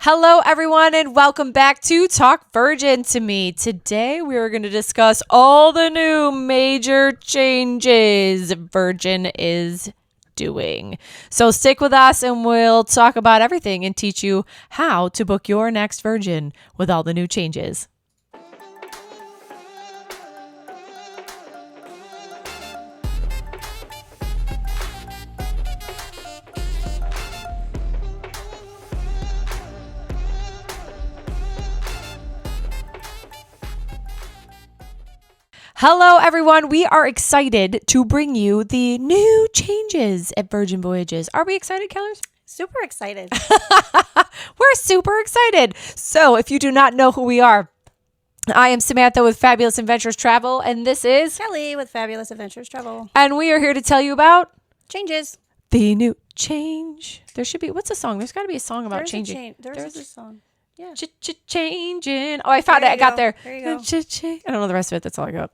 Hello, everyone, and welcome back to Talk Virgin to Me. Today, we are going to discuss all the new major changes Virgin is doing. So stick with us, and we'll talk about everything and teach you how to book your next Virgin with all the new changes. Hello, everyone. We are excited to bring you the new changes at Virgin Voyages. Are we excited, Kellers? Super excited. We're super excited. So if you do not know who we are, I am Samantha with Fabulous Adventures Travel, and this is Kelly with Fabulous Adventures Travel. And we are here to tell you about Changes. the new change. There should be, what's a song? There's got to be a song about changing. There's a song. Yeah. Changing. Oh, I found it. I got there. There you go. I don't know the rest of it. That's all I got.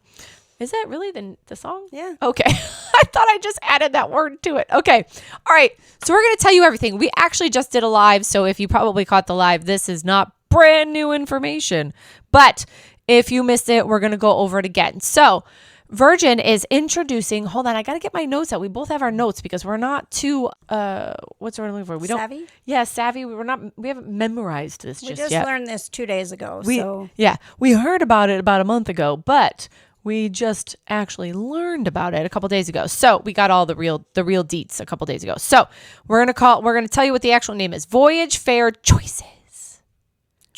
Is that really the song? Yeah. Okay. I thought I just added that word to it. Okay. All right. So we're going to tell you everything. We actually just did a live. So if you probably caught the live, this is not brand new information. But if you missed it, we're going to go over it again. So Virgin is introducing, hold on, I got to get my notes out. We both have our notes because we're not too, what's the word I'm looking for? We don't. Savvy? Yeah, savvy. We haven't memorized this We just just yet. learned this 2 days ago. Yeah, we heard about it about a month ago, but we just actually learned about it a couple days ago. So we got all the real deets a couple days ago. So we're gonna tell you what the actual name is: Voyage Fair Choices.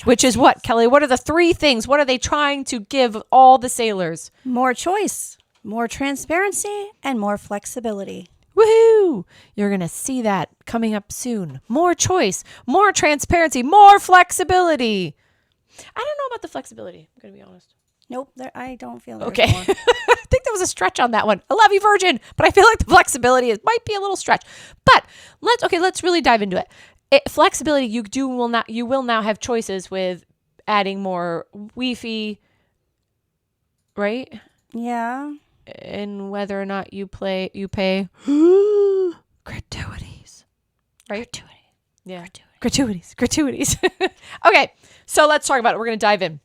Which is what, Kelly? What are the three things? What are they trying to give all the sailors? More choice, more transparency, and more flexibility. Woohoo! You're going to see that coming up soon. More choice, more transparency, more flexibility. I don't know about the flexibility. I'm going to be honest. Nope, I don't feel there's Okay. more. I think there was a stretch on that one. I love you, Virgin, but I feel like the flexibility might be a little stretch. But let's really dive into it. Flexibility, you will now have choices with adding more Wi-Fi, right? Yeah. And whether or not you pay gratuities, right? Yeah, gratuities. Okay, so let's talk about it. We're going to dive in.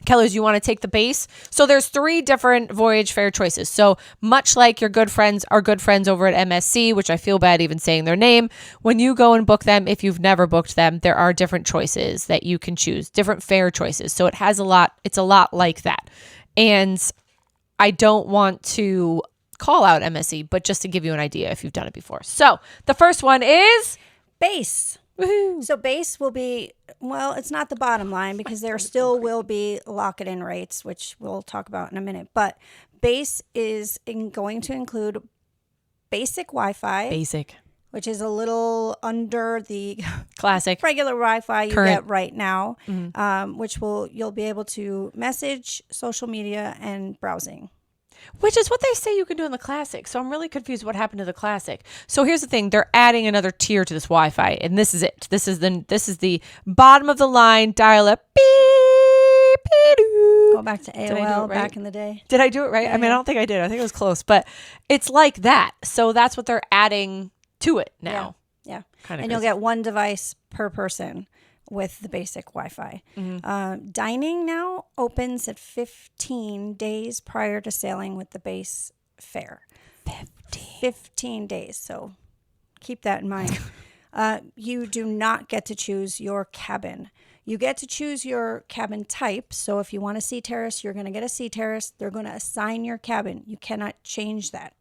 Kellers, you want to take the base? So there's 3 different Voyage Fair choices. So much like our good friends over at MSC, which I feel bad even saying their name, when you go and book them, if you've never booked them, there are different choices that you can choose, different fare choices. So it's a lot like that. And I don't want to call out MSC, but just to give you an idea if you've done it before. So the first one is Base. woohoo. So base will be, well, it's not the bottom line because there still will be lock-it-in rates, which we'll talk about in a minute. But base is going to include basic Wi-Fi, Basic. which is a little under the Classic. regular Wi-Fi you Current. get right now, which you'll be able to message, social media, and browsing. Which is what they say you can do in the Classic. So I'm really confused what happened to the Classic. So here's the thing. They're adding another tier to this Wi-Fi. And this is it. This is the bottom of the line dial-up. Beep, beep, Go back to AOL back in the day. Did I do it right? Yeah. I mean, I don't think I did. I think it was close. But it's like that. So that's what they're adding to it now. Yeah. Kinda And you'll crazy. get one device per person with the basic Wi-Fi. Dining now opens at 15 days prior to sailing with the base fare. 15 days. So keep that in mind. You do not get to choose your cabin. You get to choose your cabin type. So if you want a sea terrace, you're going to get a sea terrace. They're going to assign your cabin. You cannot change that.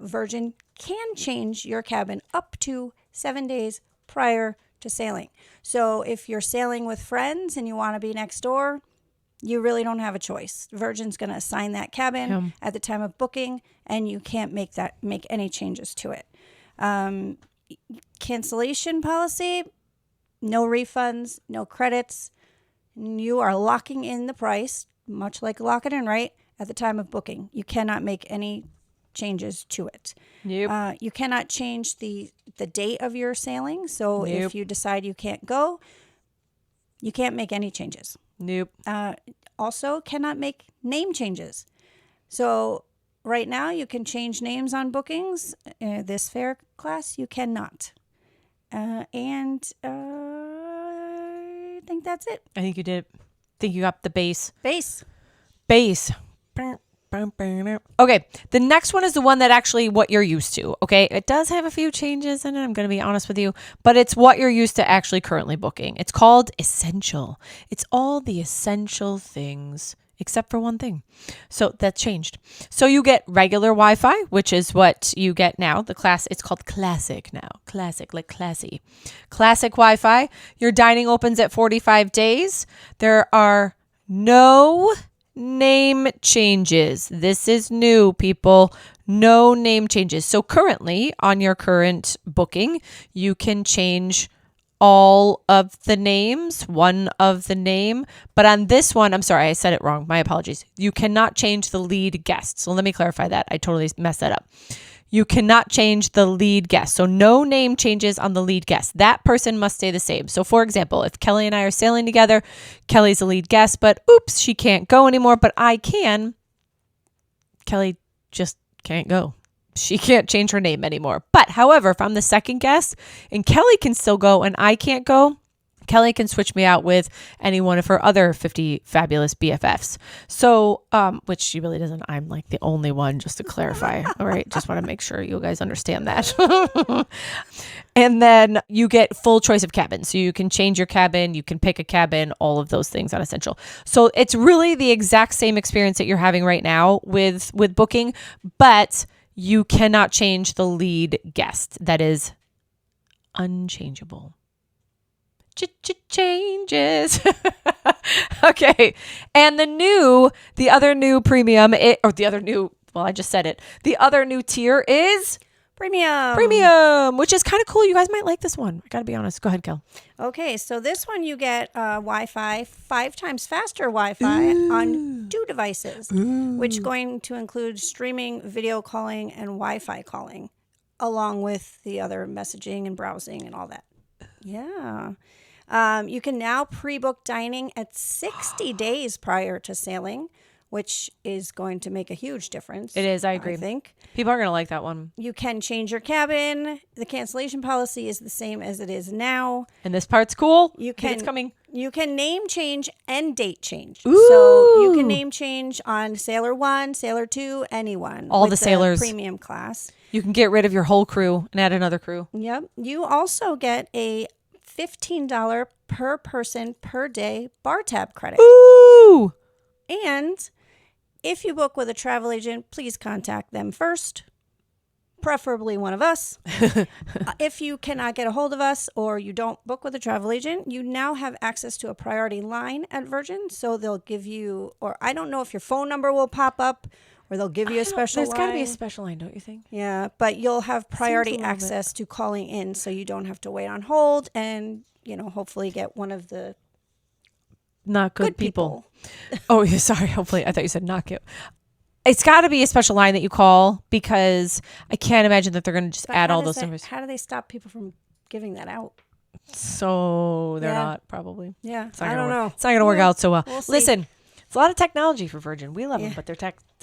Virgin can change your cabin up to 7 days prior to sailing. So if you're sailing with friends and you want to be next door, you really don't have a choice. Virgin's going to assign that cabin at the time of booking, and you can't make any changes to it. Cancellation policy, no refunds, no credits. You are locking in the price, much like lock it in, right, at the time of booking. You cannot make any changes to it. Nope. You cannot change the date of your sailing. So if you decide you can't go, you can't make any changes. Nope. Also cannot make name changes. So right now you can change names on bookings. This fare class you cannot. And think that's it. I think you did. I think you got the base. Base. Okay, the next one is the one that actually what you're used to. Okay, it does have a few changes in it. I'm going to be honest with you, but it's what you're used to actually currently booking. It's called Essential. It's all the essential things except for one thing. So that changed. So you get regular Wi-Fi, which is what you get now. It's called Classic now. Classic, like classy. Classic Wi-Fi. Your dining opens at 45 days. There are no name changes. This is new, people. No name changes. So currently on your current booking, you can change all of the names, one of the name. But on this one, I'm sorry, I said it wrong. My apologies. You cannot change the lead guest. So let me clarify that. I totally messed that up. You cannot change the lead guest. So no name changes on the lead guest. That person must stay the same. So for example, if Kelly and I are sailing together, Kelly's the lead guest, but oops, she can't go anymore, but I can. Kelly just can't go. She can't change her name anymore. But however, if I'm the second guest and Kelly can still go and I can't go, Kelly can switch me out with any one of her other 50 fabulous BFFs. So, which she really doesn't. I'm like the only one, just to clarify. All right. Just want to make sure you guys understand that. And then you get full choice of cabins. So you can change your cabin, you can pick a cabin, all of those things on Essential. So it's really the exact same experience that you're having right now with booking, but you cannot change the lead guest. That is unchangeable. Changes. Okay. And the other new premium, I just said it. The other new tier is Premium, which is kind of cool. You guys might like this one. I got to be honest. Go ahead, Kel. Okay, so this one you get Wi-Fi, 5 times faster Wi-Fi on 2 devices, which is going to include streaming, video calling, and Wi-Fi calling, along with the other messaging and browsing and all that. Yeah. You can now pre-book dining at 60 days prior to sailing, which is going to make a huge difference. It is, I agree. I think. People are going to like that one. You can change your cabin. The cancellation policy is the same as it is now. And this part's cool. It's coming. You can name change and date change. Ooh. So you can name change on Sailor 1, Sailor 2, anyone. All the sailors. Premium class. You can get rid of your whole crew and add another crew. Yep. You also get a $15 per person per day bar tab credit. Ooh! And if you book with a travel agent, please contact them first, preferably one of us. If you cannot get a hold of us or you don't book with a travel agent, you now have access to a priority line at Virgin. So they'll give you, or I don't know if your phone number will pop up or they'll give you a special line. There's got to be a special line, don't you think? Yeah, but you'll have priority access to calling in so you don't have to wait on hold and, hopefully get one of the not good people. Oh, sorry. Hopefully. I thought you said not good. It's got to be a special line that you call because I can't imagine that they're going to just add all those numbers. How do they stop people from giving that out? So they're not probably. Yeah. I don't know. It's not going to work out so well. We'll see. Listen, it's a lot of technology for Virgin. We love them, but their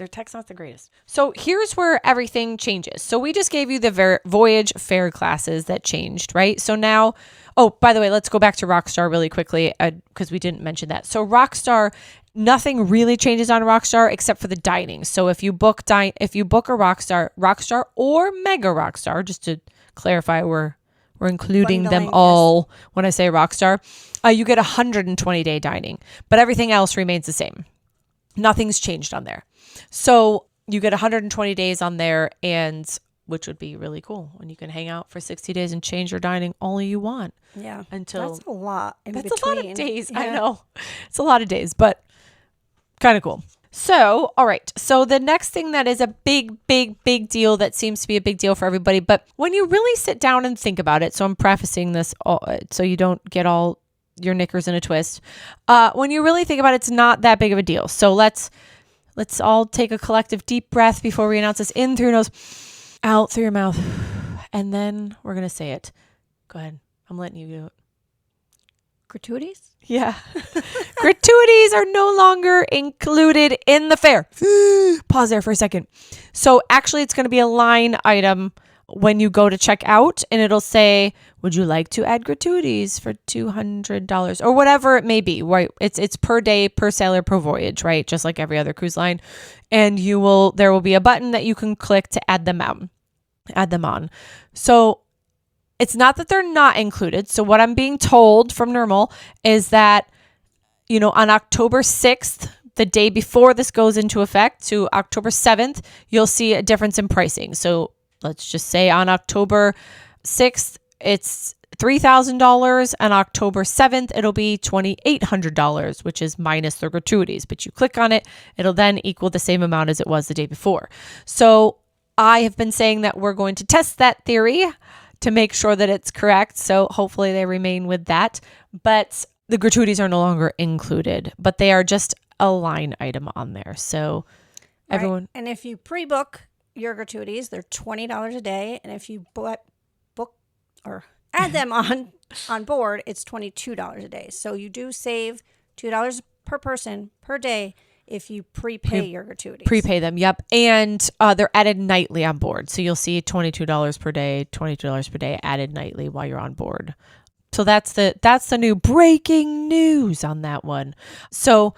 tech's not the greatest. So here's where everything changes. So we just gave you the Voyage Fair classes that changed, right? So now, by the way, let's go back to RockStar really quickly because we didn't mention that. So RockStar, nothing really changes on RockStar except for the dining. So if you book a RockStar or Mega RockStar, just to clarify, we're including them all when I say RockStar, you get 120-day dining, but everything else remains the same. Nothing's changed on there. So you get 120 days on there, and which would be really cool when you can hang out for 60 days and change your dining all you want. Yeah. That's a lot in between. That's a lot of days. Yeah. I know. It's a lot of days, but kind of cool. So, all right. So the next thing that is a big, big, big deal that seems to be a big deal for everybody, but when you really sit down and think about it, so I'm prefacing this so you don't get all your knickers in a twist. When you really think about it, it's not that big of a deal. So let's all take a collective deep breath before we announce this. In through your nose, out through your mouth, and then we're going to say it. Go ahead. I'm letting you do it. Gratuities? Yeah. Gratuities are no longer included in the fare. Pause there for a second. So actually it's going to be a line item when you go to check out, and it'll say, would you like to add gratuities for $200 or whatever it may be, right? It's per day, per sailor, per voyage, right? Just like every other cruise line. And there will be a button that you can click to add them on. So it's not that they're not included. So what I'm being told from Normal is that, on October 6th, the day before this goes into effect, to October 7th, you'll see a difference in pricing. So let's just say on October 6th, it's $3,000, and October 7th, it'll be $2,800, which is minus the gratuities. But you click on it, it'll then equal the same amount as it was the day before. So I have been saying that we're going to test that theory to make sure that it's correct. So hopefully they remain with that. But the gratuities are no longer included, but they are just a line item on there. So everyone. Right. And if you pre-book your gratuities, they're $20 a day. And if you book or add them on board, it's $22 a day. So you do save $2 per person per day if you prepay your gratuities. Prepay them, yep. And they're added nightly on board. So you'll see $22 per day added nightly while you're on board. So that's the new breaking news on that one. So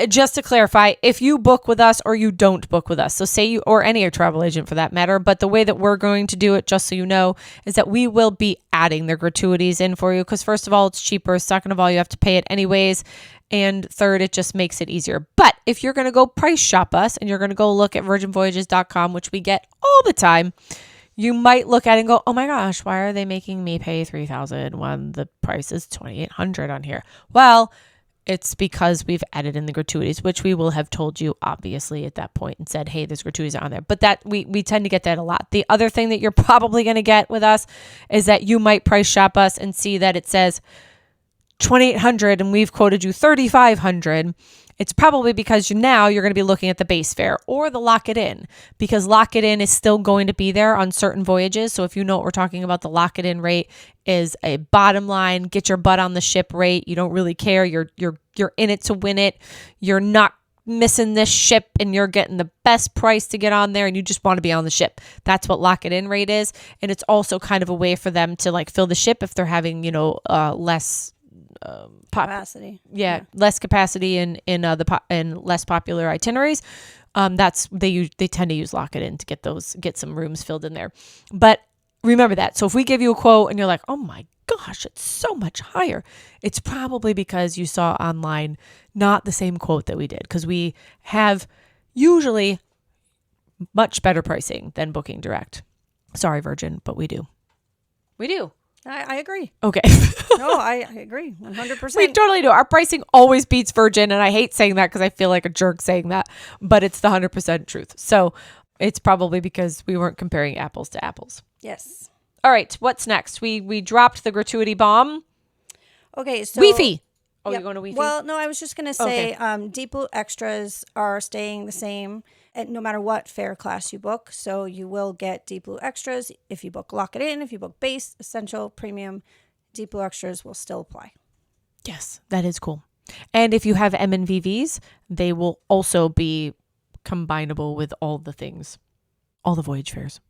just to clarify, if you book with us or you don't book with us, so say you, or any travel agent for that matter, but the way that we're going to do it, just so you know, is that we will be adding the gratuities in for you. Because first of all, it's cheaper. Second of all, you have to pay it anyways. And third, it just makes it easier. But if you're going to go price shop us and you're going to go look at virginvoyages.com, which we get all the time, you might look at it and go, oh my gosh, why are they making me pay $3,000 when the price is $2,800 on here? Well, it's because we've added in the gratuities, which we will have told you obviously at that point and said, hey, there's gratuities on there. But that we tend to get that a lot. The other thing that you're probably going to get with us is that you might price shop us and see that it says $2,800 and we've quoted you $3,500. It's probably because you're going to be looking at the base fare or the lock it in, because lock it in is still going to be there on certain voyages. So if you know what we're talking about, the lock it in rate is a bottom line, get your butt on the ship rate. You don't really care. You're in it to win it. You're not missing this ship and you're getting the best price to get on there and you just want to be on the ship. That's what lock it in rate is. And it's also kind of a way for them to like fill the ship if they're having, less capacity. Less capacity in less popular itineraries. They tend to use lock it in to get some rooms filled in there. But remember that. So if we give you a quote and you're like, oh my gosh, it's so much higher, it's probably because you saw online not the same quote that we did, because we have usually much better pricing than booking direct. Sorry, Virgin, but we do. I agree. Okay. No, I agree 100%. We totally do. Our pricing always beats Virgin, and I hate saying that because I feel like a jerk saying that, but it's the 100% truth. So it's probably because we weren't comparing apples to apples. Yes. All right. What's next? We dropped the gratuity bomb. Okay. So Wi-Fi. Oh, yep. you're going to Wi-Fi? Well, no, I was just going to say Deep Blue Extras are staying the same no matter what fare class you book. So you will get Deep Blue Extras if you book Lock It In. If you book Base, Essential, Premium, Deep Blue Extras will still apply. Yes, that is cool. And if you have MNVVs, they will also be combinable with all the things, all the voyage fares,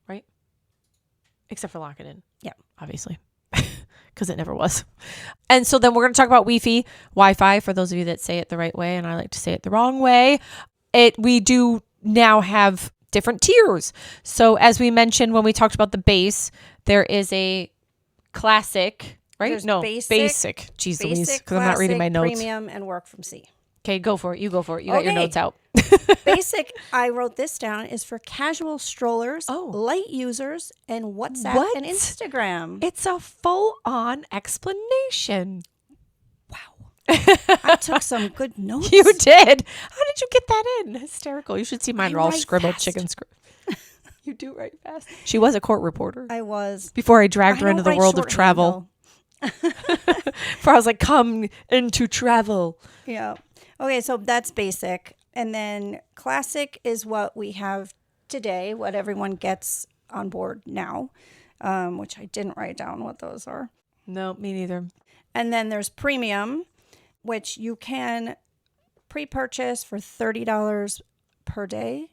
right? Except for Lock It In. Yeah. Obviously. Because it never was. And so then we're going to talk about Wi-Fi for those of you that say it the right way, and I like to say it the wrong way. We do now have different tiers. So as we mentioned when we talked about the base, there is a classic, right? There's basic. Jeez Louise, because I'm not reading my notes. Premium, and work from sea. Okay, go for it. You go for it. You got your notes out. Basic, I wrote this down, is for casual strollers, light users, and WhatsApp and Instagram. It's a full-on explanation. Wow. I took some good notes. You did. How did you get that in? Hysterical. You should see mine are all scribbled fast. chicken scribble. You do write fast. She was a court reporter. I was. Before I dragged her into the world of travel. Before I was like, come into travel. Yeah. Okay, so that's basic. And then classic is what we have today, what everyone gets on board now, which I didn't write down what those are. No, me neither. And then there's premium, which you can pre-purchase for $30 per day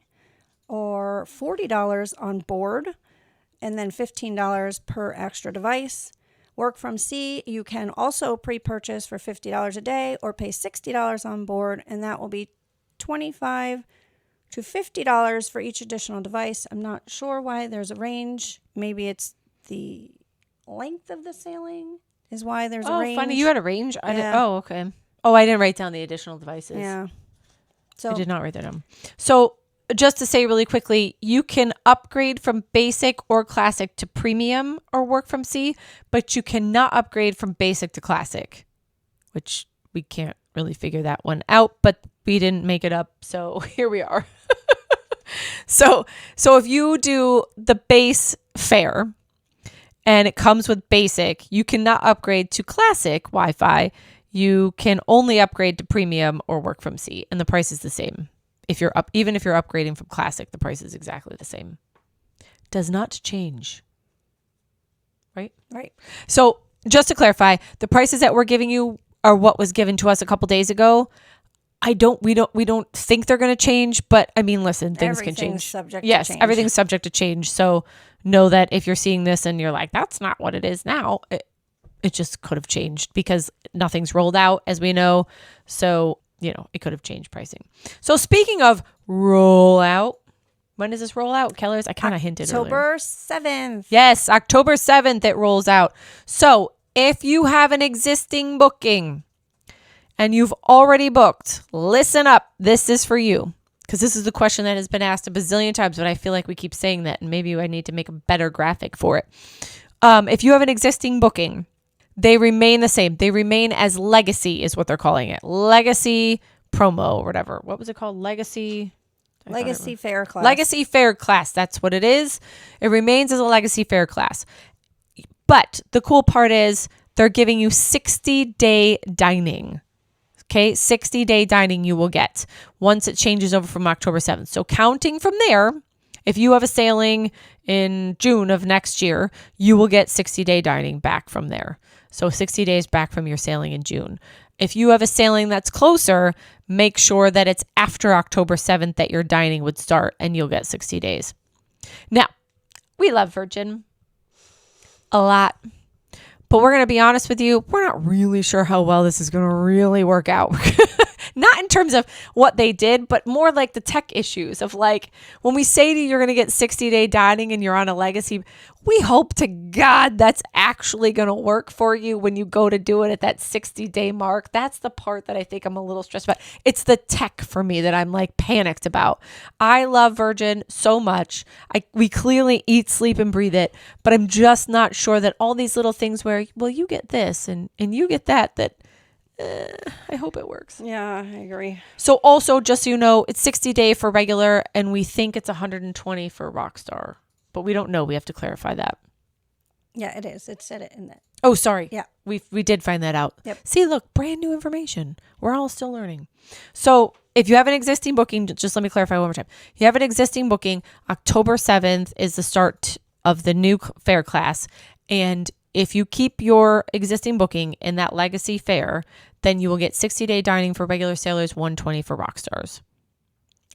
or $40 on board. and then $15 per extra device. Work from sea, you can also pre-purchase for $50 a day or pay $60 on board, and that will be $25 to $50 for each additional device. I'm not sure why there's a range. Maybe it's the length of the sailing is why there's a range. Oh, funny. You had a range? Yeah. Okay. Oh, I didn't write down the additional devices. Yeah. So I did not write that down. So just to say really quickly, you can upgrade from basic or classic to premium or work from sea, but you cannot upgrade from basic to classic, which we can't really figure that one out, but we didn't make it up. So here we are. So if you do the base fare and it comes with basic, you cannot upgrade to classic Wi-Fi. You can only upgrade to premium or work from sea, and the price is the same. Even if you're upgrading from classic, the price is exactly the same. Does not change. Right? Right. So just to clarify, the prices that we're giving you are what was given to us a couple days ago. We don't think they're going to change, but I mean, listen, things can change. Subject yes, to change. Everything's subject to change. So know that if you're seeing this and you're like, that's not what it is now, it just could have changed because nothing's rolled out, as we know. So, it could have changed pricing. So speaking of roll out, when does this roll out, Kellers? I kind of hinted earlier. October 7th. Yes, October 7th it rolls out. So if you have an existing booking and you've already booked, listen up. This is for you. Because this is the question that has been asked a bazillion times, but I feel like we keep saying that, and maybe I need to make a better graphic for it. If you have an existing booking, they remain the same. They remain as legacy is what they're calling it. Legacy promo or whatever. What was it called? Legacy Fare class. Legacy Fare class. That's what it is. It remains as a Legacy Fare class. But the cool part is they're giving you 60-day dining. Okay, 60-day dining you will get once it changes over from October 7th. So counting from there, if you have a sailing in June of next year, you will get 60-day dining back from there. So 60 days back from your sailing in June. If you have a sailing that's closer, make sure that it's after October 7th that your dining would start and you'll get 60 days. Now, we love Virgin a lot. But we're going to be honest with you, we're not really sure how well this is going to really work out. Not in terms of what they did, but more like the tech issues of like, when we say to you, you're going to get 60-day dining and you're on a legacy, we hope to God that's actually going to work for you when you go to do it at that 60-day mark. That's the part that I think I'm a little stressed about. It's the tech for me that I'm like panicked about. I love Virgin so much. We clearly eat, sleep, and breathe it, but I'm just not sure that all these little things where, well, you get this and you get that I hope it works. Yeah, I agree. So also, just so you know, it's 60-day for regular, and we think it's 120 for RockStar, but we don't know. We have to clarify that. Yeah, it is. It said it in that. Oh, sorry. Yeah. We did find that out. Yep. See, look, brand new information. We're all still learning. So if you have an existing booking, just let me clarify one more time. If you have an existing booking, October 7th is the start of the new fare class, and if you keep your existing booking in that legacy fare, then you will get 60-day dining for regular sailors, 120 for RockStars.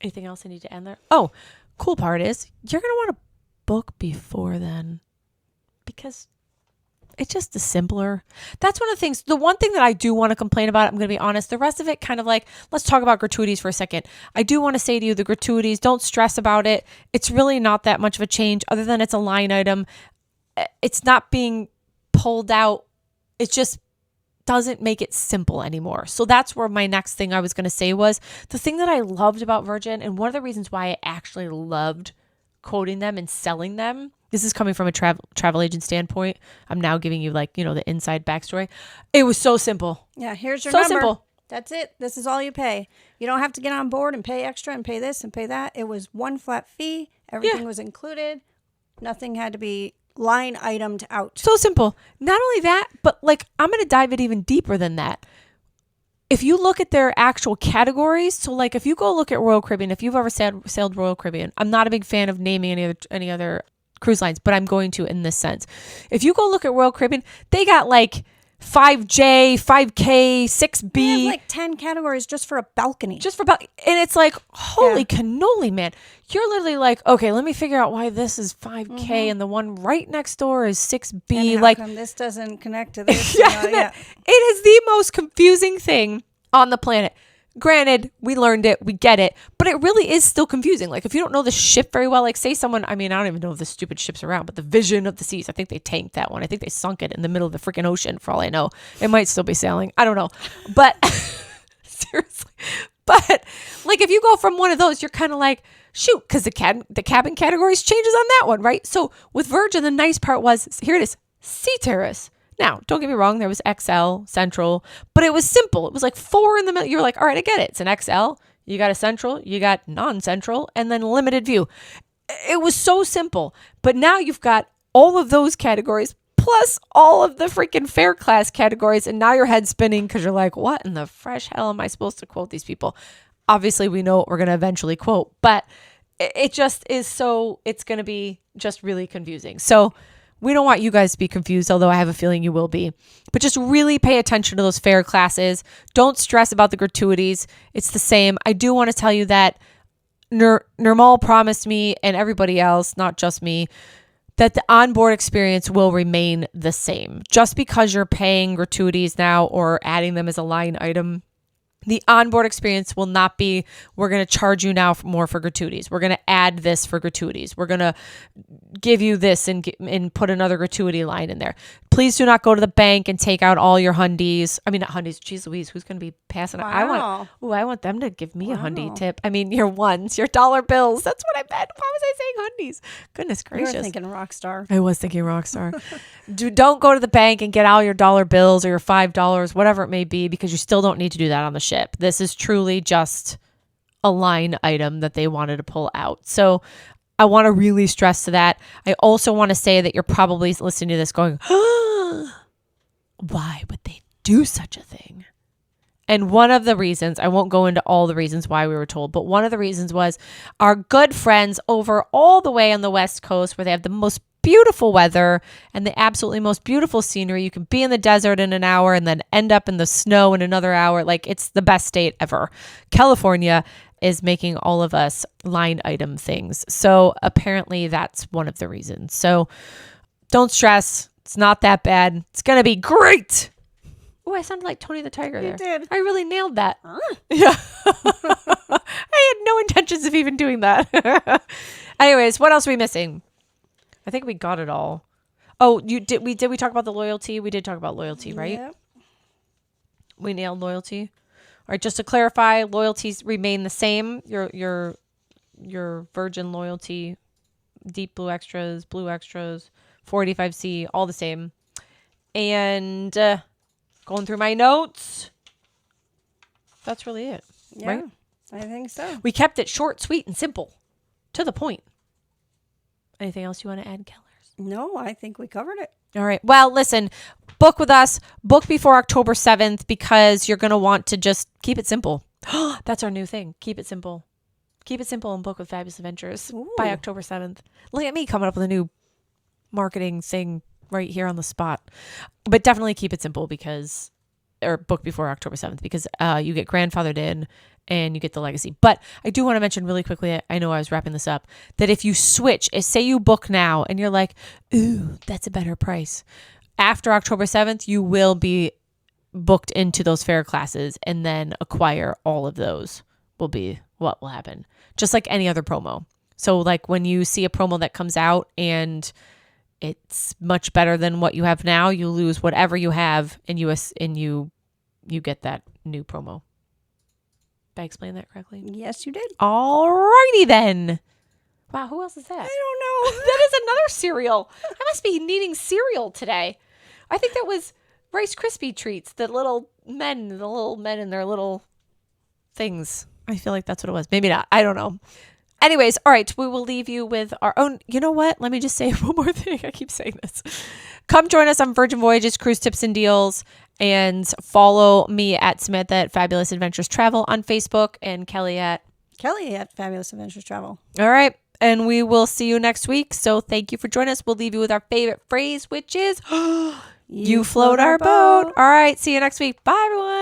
Anything else I need to end there? Oh, cool part is you're going to want to book before then because it's just the simpler. That's one of the things. The one thing that I do want to complain about, I'm going to be honest, the rest of it kind of like, let's talk about gratuities for a second. I do want to say to you, the gratuities, don't stress about it. It's really not that much of a change other than it's a line item. It's not being pulled out. It just doesn't make it simple anymore. So that's where my next thing I was going to say was the thing that I loved about Virgin, and one of the reasons why I actually loved quoting them and selling them. This is coming from a travel agent standpoint. I'm now giving you the inside backstory. It was so simple. Yeah, here's your so number. Simple. That's it. This is all you pay. You don't have to get on board and pay extra and pay this and pay that. It was one flat fee. Everything was included. Nothing had to be line itemed out. So simple. Not only that, but I'm going to dive it even deeper than that. If you look at their actual categories, so if you go look at Royal Caribbean, if you've ever sailed Royal Caribbean, I'm not a big fan of naming any other cruise lines, but I'm going to in this sense. If you go look at Royal Caribbean, they got 5J, 5K, 6B. We have like 10 categories just for a balcony. And it's like, holy cannoli, man. You're literally like, okay, let me figure out why this is 5K and the one right next door is 6B. And how come this doesn't connect to this? It is the most confusing thing on the planet. Granted, we learned it, we get it, but it really is still confusing. Like if you don't know the ship very well, like say someone, I mean, I don't even know if this stupid ship's around, but the Vision of the Seas, I think they tanked that one. I think they sunk it in the middle of the freaking ocean for all I know. It might still be sailing. I don't know. But seriously, but like if you go from one of those, you're kind of like, shoot, because the cabin categories changes on that one, right? So with Virgin, the nice part was, here it is, Sea Terrace. Now, don't get me wrong, there was XL, Central, but it was simple. It was like 4 in the middle. You were like, all right, I get it. It's an XL, you got a Central, you got non-Central, and then limited view. It was so simple. But now you've got all of those categories plus all of the freaking fare class categories, and now your head's spinning because you're like, what in the fresh hell am I supposed to quote these people? Obviously, we know what we're going to eventually quote, but it just is so, it's going to be just really confusing. So we don't want you guys to be confused, although I have a feeling you will be. But just really pay attention to those fare classes. Don't stress about the gratuities. It's the same. I do want to tell you that Nirmal promised me and everybody else, not just me, that the onboard experience will remain the same. Just because you're paying gratuities now or adding them as a line item, the onboard experience will not be, we're going to charge you now more for gratuities. We're going to add this for gratuities. We're going to give you this and put another gratuity line in there. Please do not go to the bank and take out all your hundies. I mean, not hundies. Geez Louise, who's going to be passing? Wow. I want them to give me a hundy tip. I mean, your ones, your dollar bills. That's what I meant. Why was I saying hundies? Goodness gracious. You were thinking RockStar. I was thinking RockStar. Don't go to the bank and get all your dollar bills or your $5, whatever it may be, because you still don't need to do that on the ship. This is truly just a line item that they wanted to pull out. So I want to really stress to that. I also want to say that you're probably listening to this going, why would they do such a thing? And one of the reasons, I won't go into all the reasons why we were told, but one of the reasons was our good friends over all the way on the West Coast where they have the most beautiful weather and the absolutely most beautiful scenery. You can be in the desert in an hour and then end up in the snow in another hour. Like it's the best state ever. California is making all of us line item things. So apparently that's one of the reasons. So don't stress. It's not that bad. It's going to be great. Oh, I sounded like Tony the Tiger there. You did. I really nailed that. Yeah. I had no intentions of even doing that. Anyways, what else are we missing? I think we got it all. Oh, we talk about the loyalty? We did talk about loyalty, right? Yep. We nailed loyalty. All right, just to clarify, loyalties remain the same. Your Virgin loyalty, deep blue extras, 485C, all the same. And going through my notes, that's really it. Yeah, right? I think so. We kept it short, sweet, and simple. To the point. Anything else you want to add, Kellers? No, I think we covered it. All right. Well, listen, book with us. Book before October 7th because you're going to want to just keep it simple. That's our new thing. Keep it simple. Keep it simple and book with Fabulous Adventures by October 7th. Look at me coming up with a new marketing thing right here on the spot. But definitely keep it simple or book before October 7th because you get grandfathered in and you get the legacy. But I do want to mention really quickly, I know I was wrapping this up, that if you switch, say you book now and you're like, ooh, that's a better price. After October 7th, you will be booked into those fare classes and then acquire all of those will be what will happen. Just like any other promo. So like when you see a promo that comes out and it's much better than what you have now, you lose whatever you have and you get that new promo. Did I explain that correctly? Yes, you did. Alrighty then. Wow, who else is that? I don't know. That is another cereal. I must be needing cereal today. I think that was Rice Krispie treats. The little men in their little things. I feel like that's what it was. Maybe not. I don't know. Anyways, all right, we will leave you with our own. You know what? Let me just say one more thing. I keep saying this. Come join us on Virgin Voyages, Cruise Tips and Deals, and follow me at Samantha at Fabulous Adventures Travel on Facebook and Kelly at Fabulous Adventures Travel. All right, and we will see you next week. So thank you for joining us. We'll leave you with our favorite phrase, which is You float our boat. All right. See you next week. Bye, everyone.